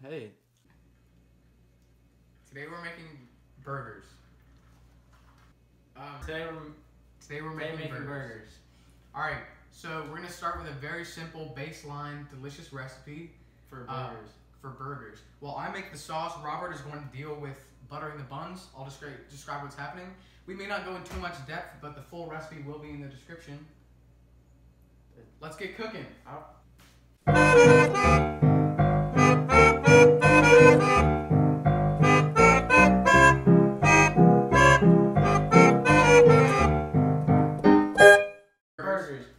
Hey. Today we're making burgers. Today we're making burgers. Alright, so we're gonna start with a very simple baseline delicious recipe for burgers. While I make the sauce, Robert is going to deal with buttering the buns. I'll describe what's happening. We may not go into too much depth, but the full recipe will be in the description. Let's get cooking.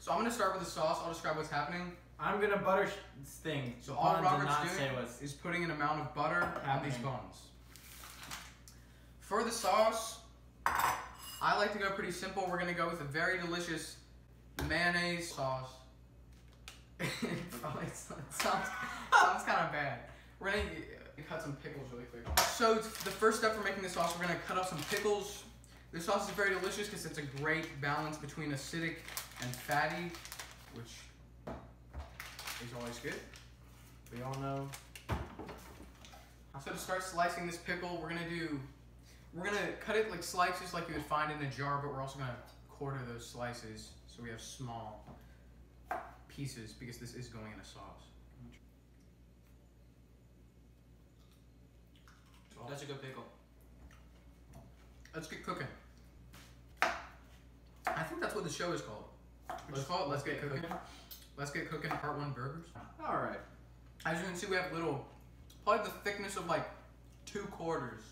So I'm gonna start with the sauce. I'll describe what's happening. I'm gonna butter this thing. So all Robert's doing is putting an amount of butter on these buns. For the sauce, I like to go pretty simple. We're gonna go with a very delicious mayonnaise sauce. It sounds kind of bad. We're gonna cut some pickles really quick. So the first step for making the sauce, we're gonna cut up some pickles. This sauce is very delicious because it's a great balance between acidic and fatty, which is always good. We all know. So to start slicing this pickle, we're gonna cut it like slices like you would find in a jar, but we're also gonna quarter those slices so we have small pieces because this is going in a sauce. That's a good pickle. Let's get cooking. I think that's what the show is called. Let's get cooking. Let's get cooking part 1 burgers. Alright. As you can see, we have probably the thickness of like 2 quarters.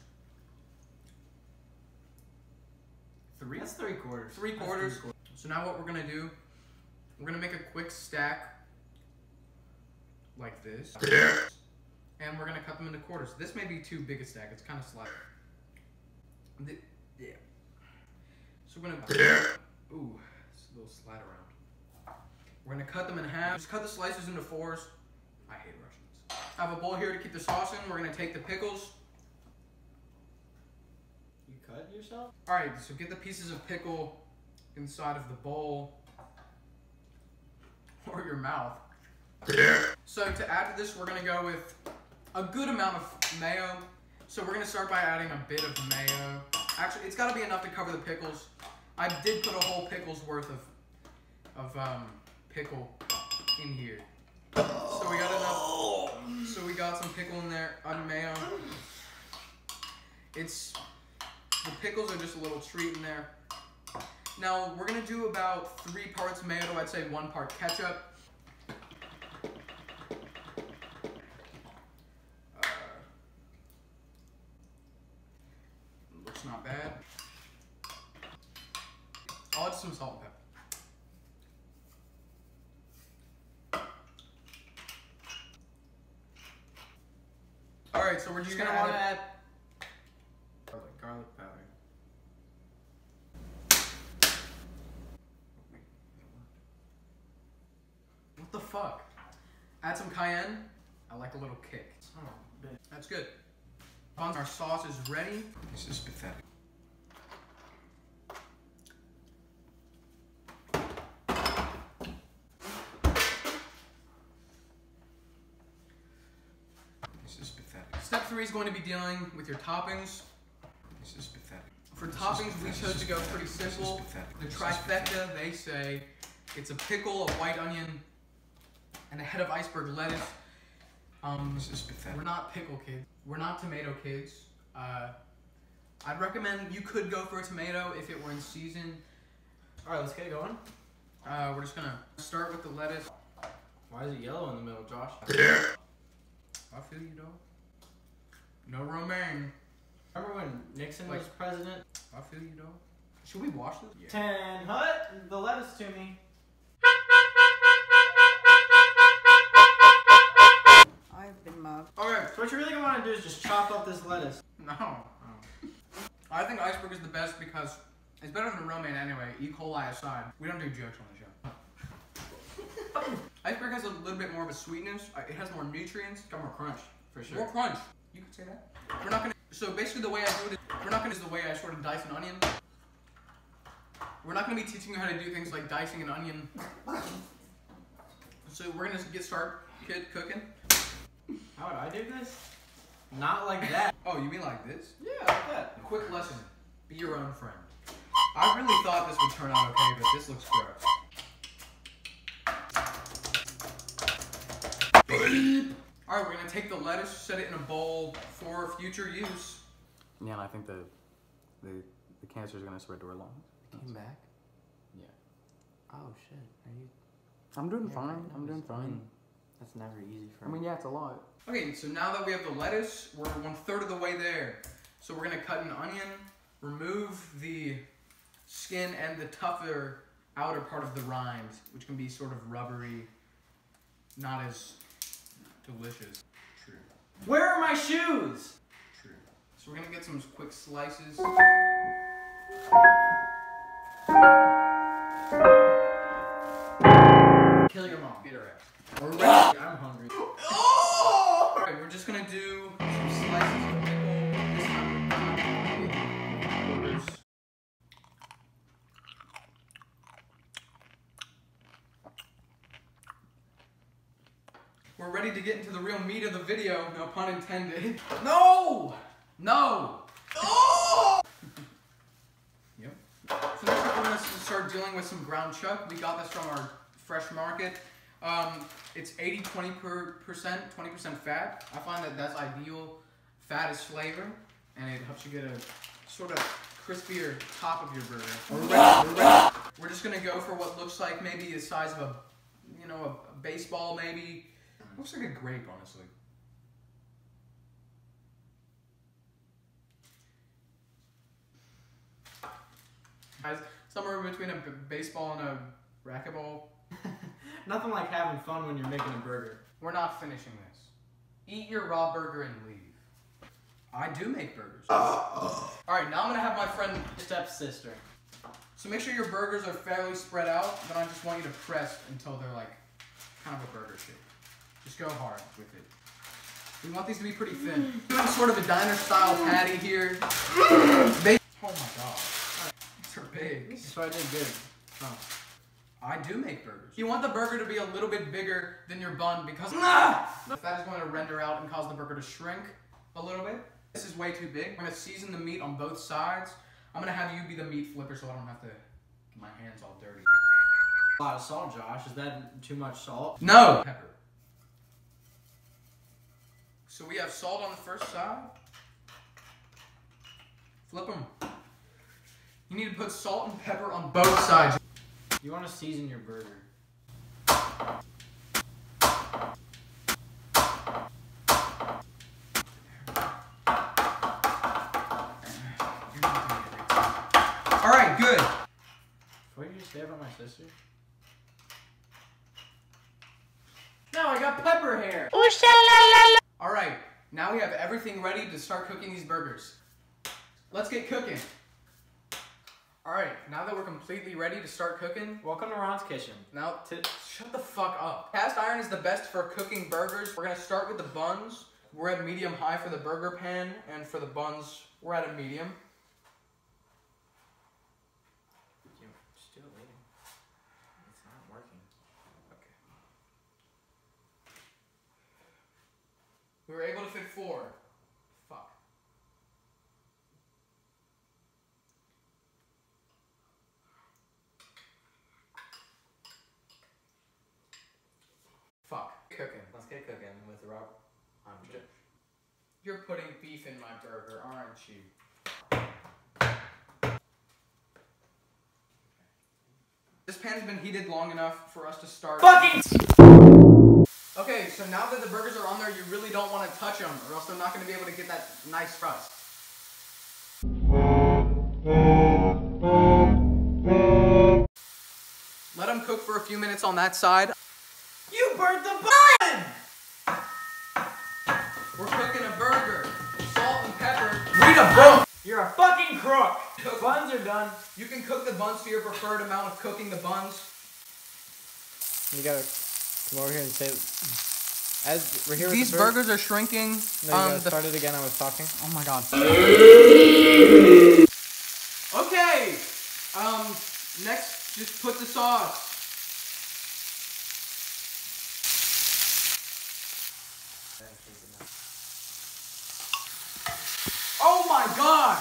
3? That's 3/4. 3/4. So now what we're gonna do, we're gonna make a quick stack like this. And we're gonna cut them into quarters. This may be too big a stack, it's kind of slight. Yeah. So we're gonna, ooh, it's a little slide around. We're gonna cut them in half. Just cut the slices into 4s. I hate Russians. I have a bowl here to keep the sauce in. We're gonna take the pickles. You cut yourself? Alright, so get the pieces of pickle inside of the bowl. Or your mouth. So to add to this, we're gonna go with a good amount of mayo. So we're gonna start by adding a bit of mayo. Actually, it's gotta be enough to cover the pickles. I did put a whole pickle's worth of pickle in here. So we got enough. So we got some pickle in there, mayo. The pickles are just a little treat in there. Now we're gonna do about 3 parts mayo to I'd say 1 part ketchup. Looks not bad. I'll add some salt and pepper. Alright, so we're just gonna add garlic powder. What the fuck? Add some cayenne. I like a little kick. Oh, that's good. Once our sauce is ready, this is pathetic. This is pathetic. Step 3 is going to be dealing with your toppings. This is pathetic. For toppings, we chose to go pretty simple. The trifecta, they say, it's a pickle, a white onion, and a head of iceberg lettuce. This is pathetic. We're not pickle kids. We're not tomato kids. I'd recommend you could go for a tomato if it were in season. Alright, let's get going. We're just gonna start with the lettuce. Why is it yellow in the middle, Josh? I feel you, dog. No romaine. Remember when Nixon was president? I feel you, dog. Should we wash this? Yeah. 10 hut the lettuce to me. I've been mugged. Okay, so what you really want to do is just chop up this lettuce. No. Oh. I think iceberg is the best because it's better than romaine anyway, E. coli aside. We don't do jokes on the show. Iceberg has a little bit more of a sweetness. It has more nutrients. Got more crunch, for sure. More crunch. You could say that. We're not gonna. So basically, the way I do it is, we're not gonna is the way I sort of dice an onion. We're not gonna be teaching you how to do things like dicing an onion. So we're gonna get started cooking. How would I do this? Not like that. Oh, you mean like this? Yeah, like that. Quick lesson. Be your own friend. I really thought this would turn out okay, but this looks gross. Alright, we're gonna take the lettuce, set it in a bowl for future use. Yeah, and I think the cancer is gonna spread to our lungs. Came back? Yeah. Oh shit. Are you? I'm doing Yeah, fine. right, I'm doing fine. That's never easy for I mean, yeah, it's a lot. Okay, so now that we have the lettuce, we're 1/3 of the way there. So we're gonna cut an onion, remove the skin and the tougher outer part of the rind, which can be sort of rubbery, not as delicious. True. Where are my shoes? True. So we're gonna get some quick slices. Kill your mom. Beat her ass. We're ready. I'm hungry. Oh! Alright, we're just gonna do some slices of pickle. This time we're gonna quarters. We're ready to get into the real meat of the video, no pun intended. No! No! Oh! Yep. So next up we're gonna start dealing with some ground chuck. We got this from our fresh market. It's 80-20%, 20% fat. I find that that's ideal. Fat is flavor, and it helps you get a sort of crispier top of your burger. We're ready. We're just gonna go for what looks like maybe the size of a baseball maybe. Looks like a grape, honestly. Guys, somewhere between a baseball and a racquetball. Nothing like having fun when you're making a burger. We're not finishing this. Eat your raw burger and leave. I do make burgers. Alright, now I'm gonna have my friend. Stepsister. So make sure your burgers are fairly spread out, then I just want you to press until they're like kind of a burger shape. Just go hard with it. We want these to be pretty thin. Doing sort of a diner style patty here. Oh my god. These are big. So I did good. Huh. I do make burgers. You want the burger to be a little bit bigger than your bun because that is going to render out and cause the burger to shrink a little bit. This is way too big. I'm going to season the meat on both sides. I'm going to have you be the meat flipper so I don't have to get my hands all dirty. A lot of salt, Josh. Is that too much salt? No! Pepper. So we have salt on the first side. Flip them. You need to put salt and pepper on both sides. You want to season your burger. Alright, good. What did you say about my sister? No, I got pepper hair. Alright, now we have everything ready to start cooking these burgers. Let's get cooking. Alright, now that we're completely ready to start cooking, Welcome to Ron's kitchen. now shut the fuck up. Cast iron is the best for cooking burgers. We're gonna start with the buns. We're at medium high for the burger pan, and for the buns, we're at a medium. Just do it later. It's not working. Okay. We were able to fit 4. Fuck. Fuck. Cooking. Let's get cooking with Rob. You're putting beef in my burger, aren't you? This pan's been heated long enough for us to start. Fucking. Okay, so now that the burgers are on there, you really don't want to touch them, or else they're not going to be able to get that nice crust. Let them cook for a few minutes on that side. You burnt the bun! We're cooking a burger. Salt and pepper. Read a book! You're a fucking crook! The buns are done. You can cook the buns to your preferred amount of cooking the buns. You gotta come over here and say. As we're here with These the burgers are shrinking. No, you gotta start it again. I was talking. Oh my god. Okay. Next, just put the sauce. Oh my god!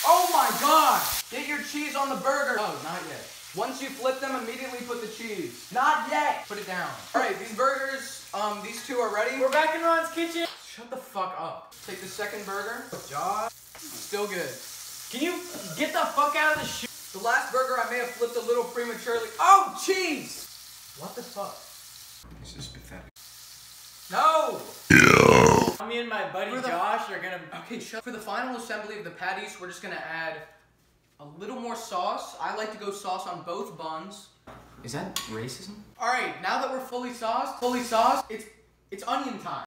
Oh my god! Get your cheese on the burger! No, not yet. Once you flip them, immediately put the cheese. Not yet! Put it down. Alright, these burgers, these two are ready. We're back in Ron's kitchen. Shut the fuck up. Take the second burger. Josh. Still good. Can you get the fuck out of the shoe? The last burger I may have flipped a little prematurely. Oh, cheese! What the fuck? This is pathetic. No! Me and my buddy For the- Josh are gonna. Okay, for the final assembly of the patties, we're just gonna add a little more sauce. I like to go sauce on both buns. Is that racism? Alright, now that we're fully sauced, it's onion time.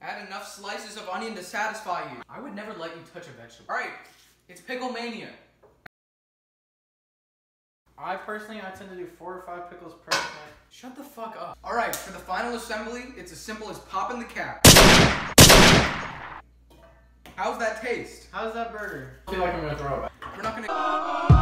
Add enough slices of onion to satisfy you. I would never let you touch a vegetable. Alright, it's pickle mania. I tend to do 4 or 5 pickles per snack. Shut the fuck up. Alright, for the final assembly, it's as simple as popping the cap. How's that taste? How's that burger? I feel like I'm gonna throw it. We're not gonna...